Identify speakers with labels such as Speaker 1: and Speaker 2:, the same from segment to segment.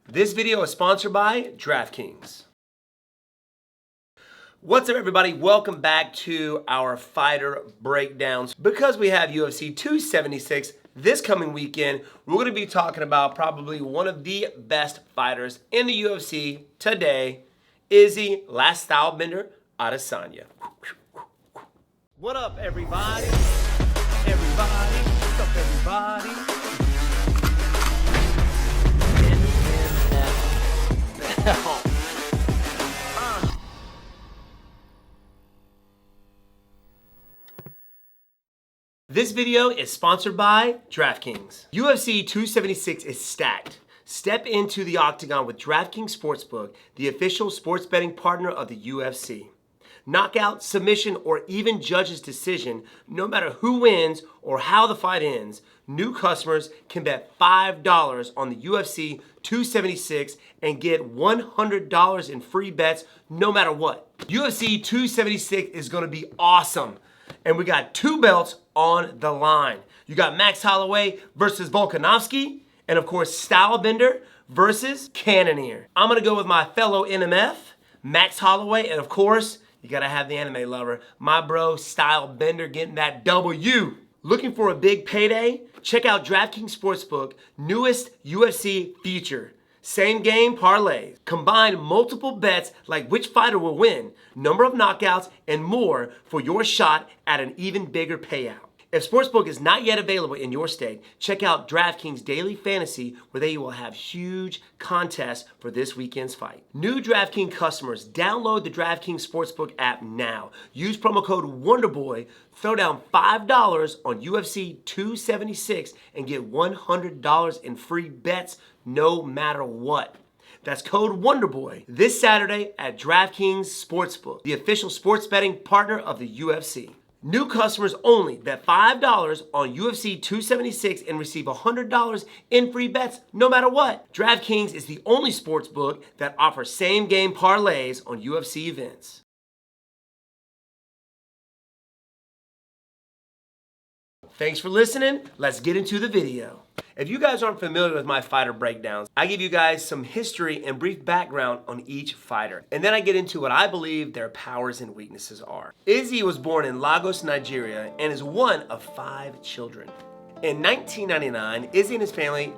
Speaker 1: This video is sponsored by DraftKings. What's up, everybody? Welcome back to our fighter breakdowns. Because we have UFC 276 this coming weekend, we're going to be talking about probably one of the best fighters in the UFC today, Izzy Last Stylebender Adesanya. What up, everybody? What's up, everybody? This video is sponsored by DraftKings. UFC 276 is stacked. Step into the octagon with DraftKings Sportsbook, the official sports betting partner of the UFC. Knockout, submission, or even judge's decision, no matter who wins or how the fight ends, new customers can bet $5 on the UFC 276 and get $100 in free bets no matter what. UFC 276 is going to be awesome. And we got two belts on the line. You got Max Holloway versus Volkanovski, and of course Stylebender versus Cannonier. I'm gonna go with my fellow NMF, Max Holloway, and of course, you gotta have the anime lover, my bro Stylebender getting that W. Looking for a big payday? Check out DraftKings Sportsbook, newest UFC feature. Same game parlays. Combine multiple bets like which fighter will win, number of knockouts, and more for your shot at an even bigger payout. If Sportsbook is not yet available in your state, check out DraftKings Daily Fantasy, where they will have huge contests for this weekend's fight. New DraftKings customers, download the DraftKings Sportsbook app now. Use promo code Wonderboy, throw down $5 on UFC 276 and get $100 in free bets no matter what. That's code Wonderboy this Saturday at DraftKings Sportsbook, the official sports betting partner of the UFC. New customers only. Bet $5 on UFC 276 and receive $100 in free bets no matter what. DraftKings is the only sports book that offers same-game parlays on UFC events. Thanks for listening. Let's get into the video. If you guys aren't familiar with my fighter breakdowns, I give you guys some history and brief background on each fighter. And then I get into what I believe their powers and weaknesses are. Izzy was born in Lagos, Nigeria, and is one of 5 children. In 1999, Izzy and his family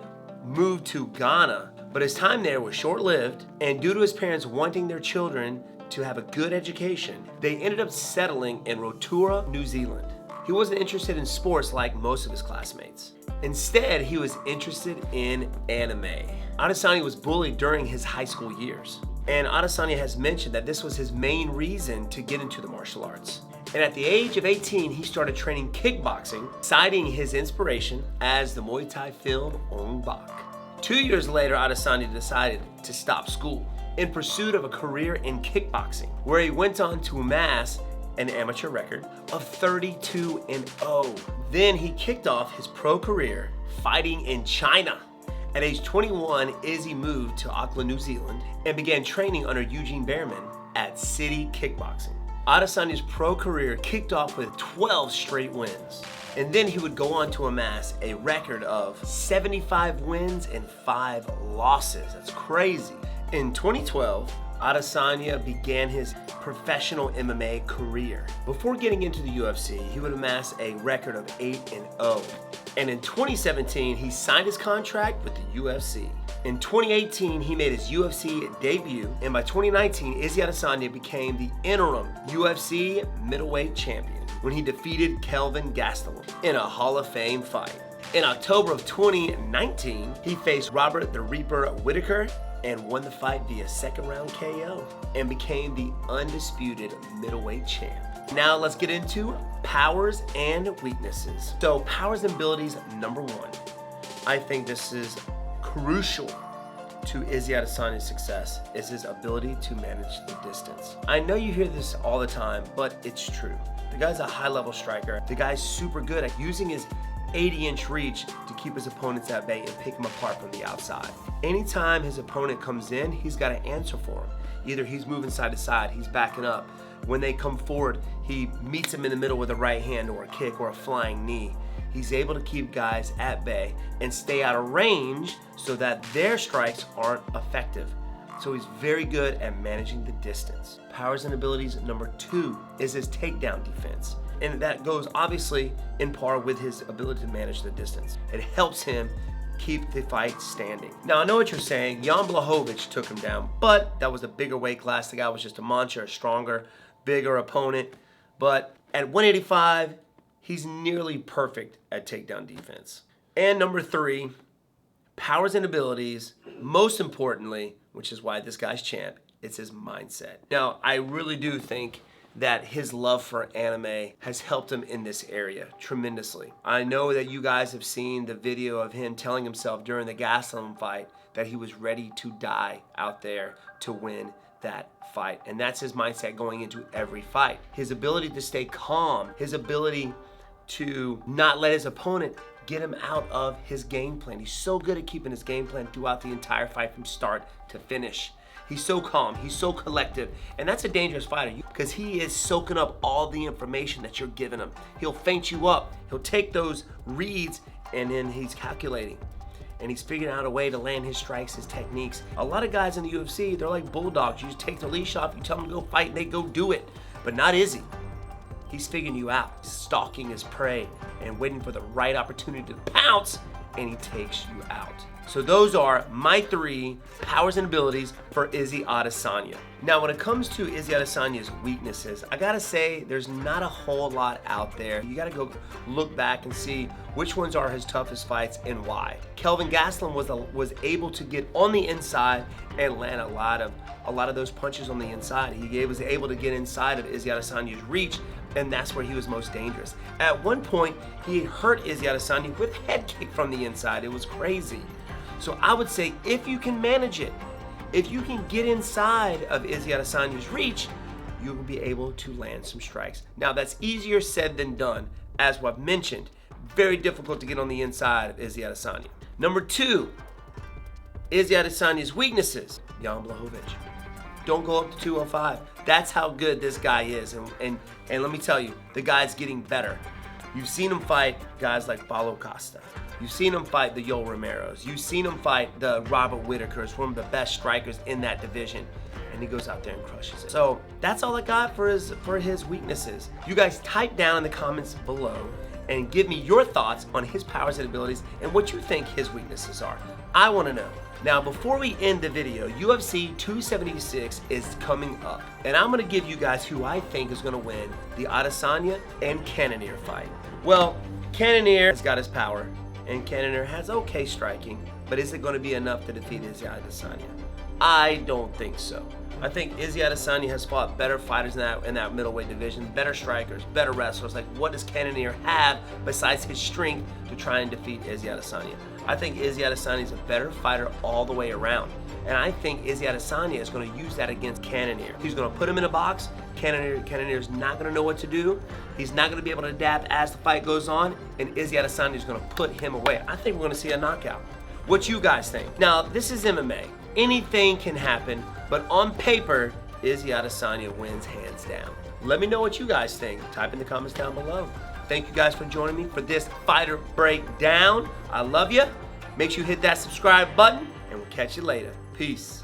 Speaker 1: moved to Ghana, but his time there was short-lived, and due to his parents wanting their children to have a good education, they ended up settling in Rotorua, New Zealand. He wasn't interested in sports like most of his classmates. Instead, he was interested in anime. Adesanya was bullied during his high school years. And Adesanya has mentioned that this was his main reason to get into the martial arts. And at the age of 18, he started training kickboxing, citing his inspiration as the Muay Thai film Ong Bak. 2 years later, Adesanya decided to stop school in pursuit of a career in kickboxing, where he went on to amass an amateur record of 32-0. Then he kicked off his pro career fighting in China. At age 21, Izzy moved to Auckland, New Zealand, and began training under Eugene Behrman at City Kickboxing. Adesanya's pro career kicked off with 12 straight wins, and then he would go on to amass a record of 75 wins and 5 losses. That's crazy. In 2012, Adesanya began his professional MMA career. Before getting into the UFC, he would amass a record of 8-0. And in 2017, he signed his contract with the UFC. In 2018, he made his UFC debut, and by 2019, Izzy Adesanya became the interim UFC middleweight champion when he defeated Kelvin Gastelum in a Hall of Fame fight. In October of 2019, he faced Robert the Reaper Whittaker and won the fight via second round KO and became the undisputed middleweight champ. Now let's get into powers and weaknesses. So powers and abilities, number 1. I think this is crucial to Izzy Adesanya's success, is his ability to manage the distance. I know you hear this all the time, but it's true. The guy's a high-level striker. The guy's super good at using his 80-inch reach to keep his opponents at bay and pick them apart from the outside. Anytime his opponent comes in, he's got to answer for him. Either he's moving side to side, he's backing up. When they come forward, he meets them in the middle with a right hand or a kick or a flying knee. he's able to keep guys at bay and stay out of range so that their strikes aren't effective. So he's very good at managing the distance. Powers and abilities number 2 is his takedown defense. And that goes obviously in par with his ability to manage the distance. It helps him keep the fight standing. Now I know what you're saying, Jan Blachowicz took him down, but that was a bigger weight class. The guy was just a monster, a stronger, bigger opponent. But at 185, he's nearly perfect at takedown defense. And number 3, powers and abilities, most importantly, which is why this guy's champ, it's his mindset. Now, I really do think that his love for anime has helped him in this area tremendously. I know that you guys have seen the video of him telling himself during the Gastelum fight that he was ready to die out there to win that fight. And that's his mindset going into every fight. His ability to stay calm, his ability to not let his opponent get him out of his game plan. He's so good at keeping his game plan throughout the entire fight from start to finish. He's so calm, he's so collective, and that's a dangerous fighter because he is soaking up all the information that you're giving him. He'll feint you up, he'll take those reads, and then he's calculating. And he's figuring out a way to land his strikes, his techniques. A lot of guys in the UFC, they're like bulldogs. You just take the leash off, you tell them to go fight, and they go do it. But not Izzy. He's figuring you out. He's stalking his prey and waiting for the right opportunity to pounce, and he takes you out. So those are my 3 powers and abilities for Izzy Adesanya. Now, when it comes to Izzy Adesanya's weaknesses, I gotta say there's not a whole lot out there. You gotta go look back and see which ones are his toughest fights and why. Kelvin Gastelum was able to get on the inside and land a lot of those punches on the inside. He was able to get inside of Izzy Adesanya's reach, and that's where he was most dangerous. At one point, he hurt Izzy Adesanya with a head kick from the inside. It was crazy. So I would say if you can manage it, if you can get inside of Izzy Adesanya's reach, you will be able to land some strikes. Now that's easier said than done. As I've mentioned, very difficult to get on the inside of Izzy Adesanya. Number 2, Izzy Adesanya's weaknesses, Jan Blachowicz. Don't go up to 205. That's how good this guy is. And let me tell you, the guy's getting better. You've seen him fight guys like Paulo Costa. You've seen him fight the Yoel Romeros. You've seen him fight the Robert Whitakers, one of the best strikers in that division. And he goes out there and crushes it. So that's all I got for his weaknesses. You guys type down in the comments below and give me your thoughts on his powers and abilities and what you think his weaknesses are. I want to know. Now, before we end the video, UFC 276 is coming up. And I'm going to give you guys who I think is going to win the Adesanya and Cannonier fight. Well, Cannonier has got his power, and Cannonier has okay striking, but is it going to be enough to defeat Izzy Adesanya? I don't think so. I think Izzy Adesanya has fought better fighters in that middleweight division, better strikers, better wrestlers. Like, what does Cannonier have besides his strength to try and defeat Izzy Adesanya? I think Izzy Adesanya is a better fighter all the way around. And I think Izzy Adesanya is going to use that against Cannonier. He's going to put him in a box. Cannonier is not going to know what to do. He's not going to be able to adapt as the fight goes on. And Izzy Adesanya is going to put him away. I think we're going to see a knockout. What you guys think? Now, this is MMA. Anything can happen, but on paper, Izzy Adesanya wins hands down. Let me know what you guys think. Type in the comments down below. Thank you guys for joining me for this fighter breakdown. I love you. Make sure you hit that subscribe button, and we'll catch you later. Peace.